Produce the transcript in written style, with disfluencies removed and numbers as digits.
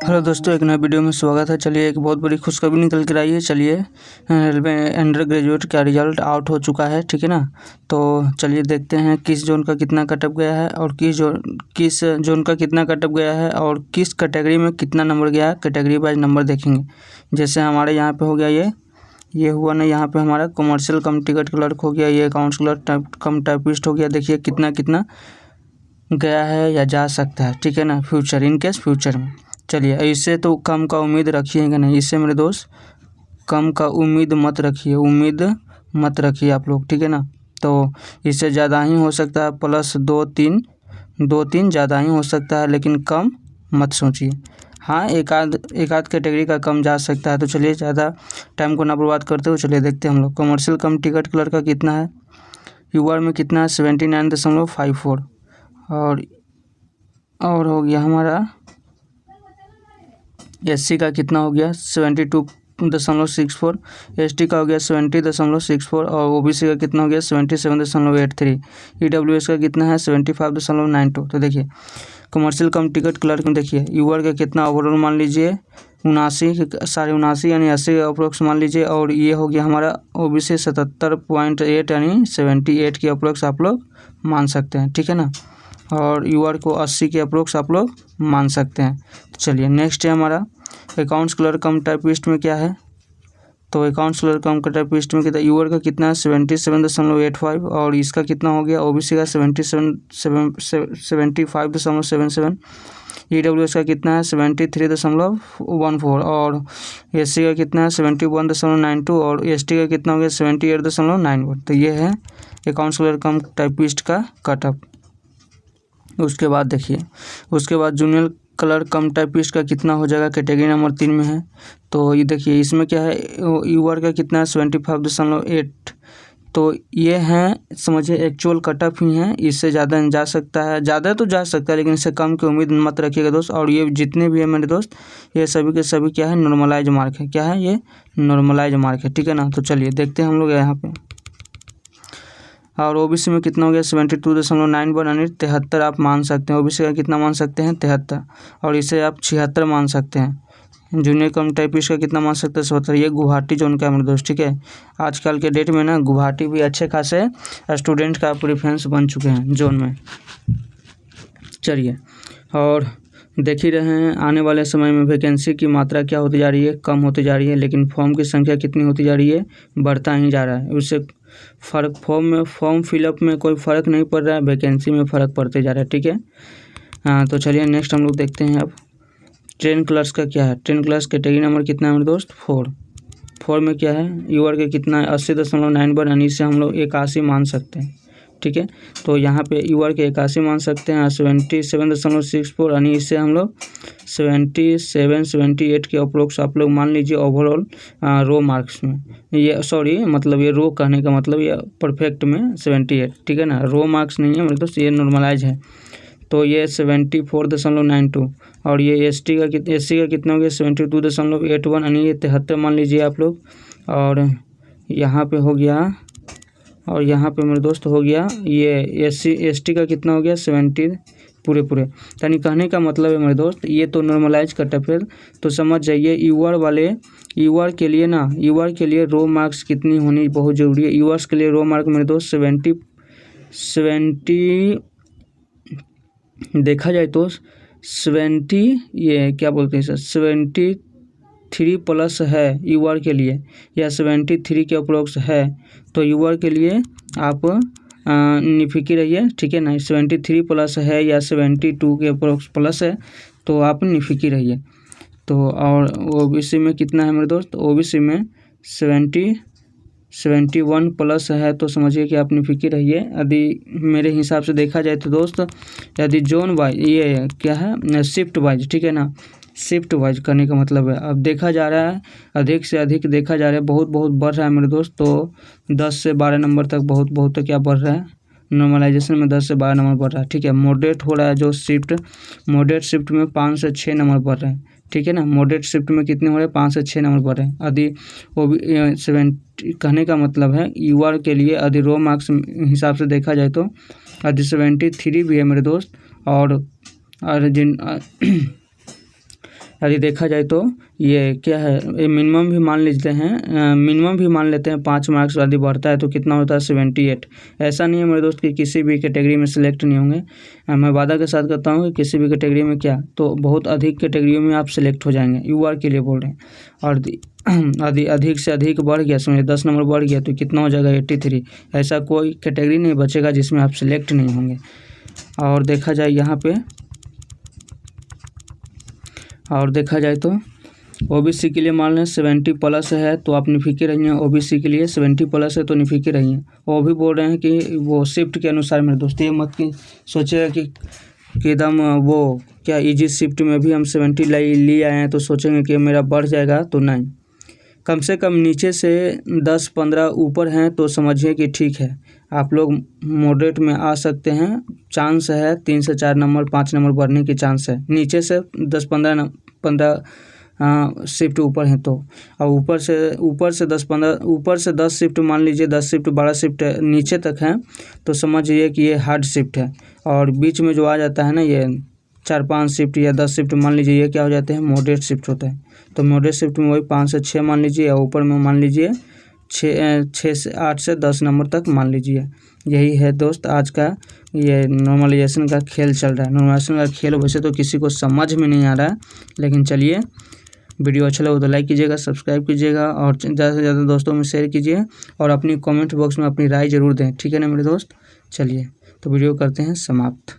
Hello दोस्तों, एक नए वीडियो में स्वागत है। चलिए, एक बहुत बड़ी खुशखबरी निकल कर आई है। चलिए, रेलवे अंडर ग्रेजुएट का रिजल्ट आउट हो चुका है, ठीक है ना। तो चलिए देखते हैं किस जोन का कितना कटअप गया है और किस जोन का कितना कटअप गया है और किस कैटेगरी में कितना नंबर गया है। कैटेगरी वाइज नंबर देखेंगे। जैसे हमारे यहाँ पे हो गया ये हुआ ना, यहाँ पे हमारा कमर्शियल कम टिकट क्लर्क हो गया, ये अकाउंट्स क्लर्क कम टाइपिस्ट हो गया। देखिए कितना कितना गया है या जा सकता है, ठीक है ना, फ्यूचर, इन केस फ्यूचर में। चलिए, इससे तो कम का उम्मीद रखिएगा नहीं, इससे मेरे दोस्त कम का उम्मीद मत रखिए, आप लोग, ठीक है ना। तो इससे ज़्यादा ही हो सकता है, प्लस 2-3 ज़्यादा ही हो सकता है, लेकिन कम मत सोचिए। हाँ, एक आध कैटेगरी का कम जा सकता है। तो चलिए, ज़्यादा टाइम को ना बर्बाद करते हुए चलिए देखते हैं हम लोग कमर्शियल कम टिकट क्लर्क का कितना है, यूआर में कितना है 79.54 और हो गया हमारा एससी का कितना हो गया 72.64, एसटी का हो गया 70.64 और ओबीसी का कितना हो गया 77.83, ईडब्ल्यूएस का कितना है 75.92। तो देखिए कमर्शियल कम टिकट क्लर्क में देखिए यूआर का कितना ओवरऑल मान लीजिए 79 यानी 80 अप्रोक्स मान लीजिए, और ये हो गया हमारा ओबीसी 77.8 यानी 78 के अप्रोक्स आप लोग मान सकते हैं, ठीक है ना। और यूआर को 80 के अप्रोक्स आप लोग मान सकते हैं। चलिए नेक्स्ट है हमारा अकाउंट्स क्लर्क कम टाइपिस्ट में क्या है। तो अकाउंट्स क्लर्क कम टाइपिस्ट में कितना, यूआर का कितना है 77.85 और इसका कितना हो गया ओबीसी का 75.77, ईडब्ल्यूएस का कितना है 73.14 और एससी का कितना है 71.92 और एसटी का कितना हो गया 78.91। तो ये है अकाउंट्स क्लर्क कम टाइपिस्ट का कटअप। उसके बाद देखिए, उसके बाद जूनियर क्लर्क कम टाइपिस्ट का कितना हो जाएगा, कैटेगरी नंबर 3 में है। तो ये देखिए इसमें क्या है, यूआर का कितना है 75.8। तो ये हैं, समझिए एक्चुअल कटअप ही हैं, इससे ज़्यादा जा सकता है, ज़्यादा तो जा सकता है लेकिन इससे कम की उम्मीद मत रखिएगा दोस्त। और ये जितने भी हैं मेरे दोस्त, ये सभी के सभी क्या है, नॉर्मलाइज मार्क है। क्या है ये, नॉर्मलाइज मार्क है, ठीक है ना। तो चलिए देखते हैं हम लोग यहाँ पे। और ओबीसी में कितना हो गया 72.91 यानी 73 आप मान सकते हैं। ओबीसी का कितना मान सकते हैं 73, और इसे आप 76 मान सकते हैं। जूनियर कम टाइपिस्ट का कितना मान सकते हैं 77। ये गुवाहाटी जोन का है मेरे दोस्त, ठीक है। आजकल के डेट में ना गुवाहाटी भी अच्छे खासे स्टूडेंट का प्रेफरेंस बन चुके हैं जोन में। चलिए, और देख ही रहे हैं आने वाले समय में वैकेंसी की मात्रा क्या होती जा रही है, कम होती जा रही है, लेकिन फॉर्म की संख्या कितनी होती जा रही है, बढ़ता ही जा रहा है। उससे फ़र्क फॉर्म फिलअप में कोई फ़र्क नहीं पड़ रहा है, वैकेंसी में फ़र्क पड़ते जा रहा है, ठीक है। हाँ, तो चलिए नेक्स्ट हम लोग देखते हैं अब ट्रेन क्लर्क्स का क्या है। ट्रेन क्लर्क्स कैटेगरी नंबर कितना है मेरे दोस्त 4 में क्या है, यूआर के कितना है 80.91 यानी इससे हम लोग 81 मान सकते हैं, ठीक है। तो यहाँ पे यूआर के 81 मान सकते हैं, 77.64 यानी इससे हम लोग 77-78 के अप्रोक्स आप लोग मान लीजिए ओवरऑल रो मार्क्स में। ये सॉरी, मतलब ये रो कहने का मतलब ये परफेक्ट में 78, ठीक है ना। रो मार्क्स नहीं है मेरे दोस्त, ये नॉर्मलाइज है। तो ये 74.92 और ये एससी का कितना हो गया 72.81 यानी ये 73 मान लीजिए आप लोग। और यहाँ पे हो गया, और यहाँ पे मेरे दोस्त हो गया ये एसटी का कितना हो गया 70 पूरे। यानी कहने का मतलब है मेरे दोस्त, ये तो नॉर्मलाइज कटअप है। तो समझ जाइए यूआर के लिए रो मार्क्स कितनी होनी बहुत ज़रूरी है। यूआर के लिए रो मार्क मेरे दोस्त 70 देखा जाए तो 70 ये क्या बोलते हैं सर 73 प्लस है यूआर के लिए, या 73 के अप्रोक्स है। तो यूआर के लिए आप निफिकी रहिए, ठीक है ना। 73 प्लस है या 72 के अप्रोक्स प्लस है तो आप निफिकी रहिए। तो और ओबीसी में कितना है मेरे दोस्त, ओबीसी में 71 प्लस है, तो समझिए कि आप निफिकी रहिए। यदि मेरे हिसाब से देखा जाए तो दोस्त, यदि जोन वाइज ये क्या है शिफ्ट वाइज, ठीक है ना, शिफ्ट वाइज करने का मतलब है अब देखा जा रहा है अधिक से अधिक देखा जा रहा है, बहुत बढ़ रहा है मेरे दोस्त। तो 10 से 12 नंबर तक बहुत क्या बढ़ रहा है, नॉर्मलाइजेशन में 10 से 12 नंबर बढ़ रहा है, ठीक है। मॉडरेट हो रहा है जो शिफ्ट, मॉडरेट शिफ्ट में 5 से 6 नंबर बढ़ रहे हैं, ठीक है ना। मॉडरेट शिफ्ट में कितने हो रहे हैं 5 से 6 नंबर बढ़ रहे हैं। यदि वो 70 कहने का मतलब है यूआर के लिए यदि रो मार्क्स हिसाब से देखा जाए तो यदि 73 भी है मेरे दोस्त, और जिन यदि देखा जाए तो ये क्या है, ये मिनिमम भी मान लेते हैं 5 मार्क्स यदि बढ़ता है तो कितना होता है 78। ऐसा नहीं है मेरे दोस्त कि किसी भी कैटेगरी में सिलेक्ट नहीं होंगे। मैं वादा के साथ कहता हूँ कि किसी भी कैटेगरी में क्या तो बहुत अधिक कैटेगरियों में आप सिलेक्ट हो जाएंगे, यूआर के लिए बोल रहे हैं। और यदि अधिक से अधिक बढ़ गया, समझिए 10 नंबर बढ़ गया तो कितना हो जाएगा 83। ऐसा कोई कैटेगरी नहीं बचेगा जिसमें आप सिलेक्ट नहीं होंगे। और देखा जाए यहाँ पे, और देखा जाए तो ओबीसी के लिए मान लें 70 प्लस है तो आप निफिक्र रहिए। ओबीसी के लिए 70 प्लस है तो निफिक्र रहिए। वो भी बोल रहे हैं कि वो शिफ्ट के अनुसार, मेरे दोस्त ये मत कि सोचेगा कि एकदम वो क्या इजी शिफ्ट में भी हम 70 ले आए हैं तो सोचेंगे कि मेरा बढ़ जाएगा, तो नहीं। कम से कम नीचे से 10-15 ऊपर हैं तो समझिए कि ठीक है, आप लोग मॉडरेट में आ सकते हैं। चांस है 3 से 4 नंबर 5 नंबर बढ़ने की चांस है। नीचे से 10-15 शिफ्ट ऊपर हैं तो, और ऊपर से 10 शिफ्ट मान लीजिए, 10 शिफ्ट 12 शिफ्ट नीचे तक हैं तो समझिए कि ये हार्ड शिफ्ट है। और बीच में जो आ जाता है ना ये 4-5 शिफ्ट या 10 शिफ्ट मान लीजिए, ये क्या हो जाते हैं मॉडरेट शिफ्ट होते हैं। तो मॉडरेट शिफ्ट में वही 5 से 6 मान लीजिए, या ऊपर में मान लीजिए 8 से 10 नंबर तक मान लीजिए। यही है दोस्त आज का ये नॉर्मलाइजेशन का खेल चल रहा है। नॉर्मलाइजेशन का खेल वैसे तो किसी को समझ में नहीं आ रहा है, लेकिन चलिए, वीडियो अच्छा लगा तो लाइक कीजिएगा, सब्सक्राइब कीजिएगा और ज़्यादा से ज़्यादा दोस्तों में शेयर कीजिए और अपनी कमेंट बॉक्स में अपनी राय ज़रूर दें, ठीक है ना मेरे दोस्त। चलिए तो वीडियो करते हैं समाप्त।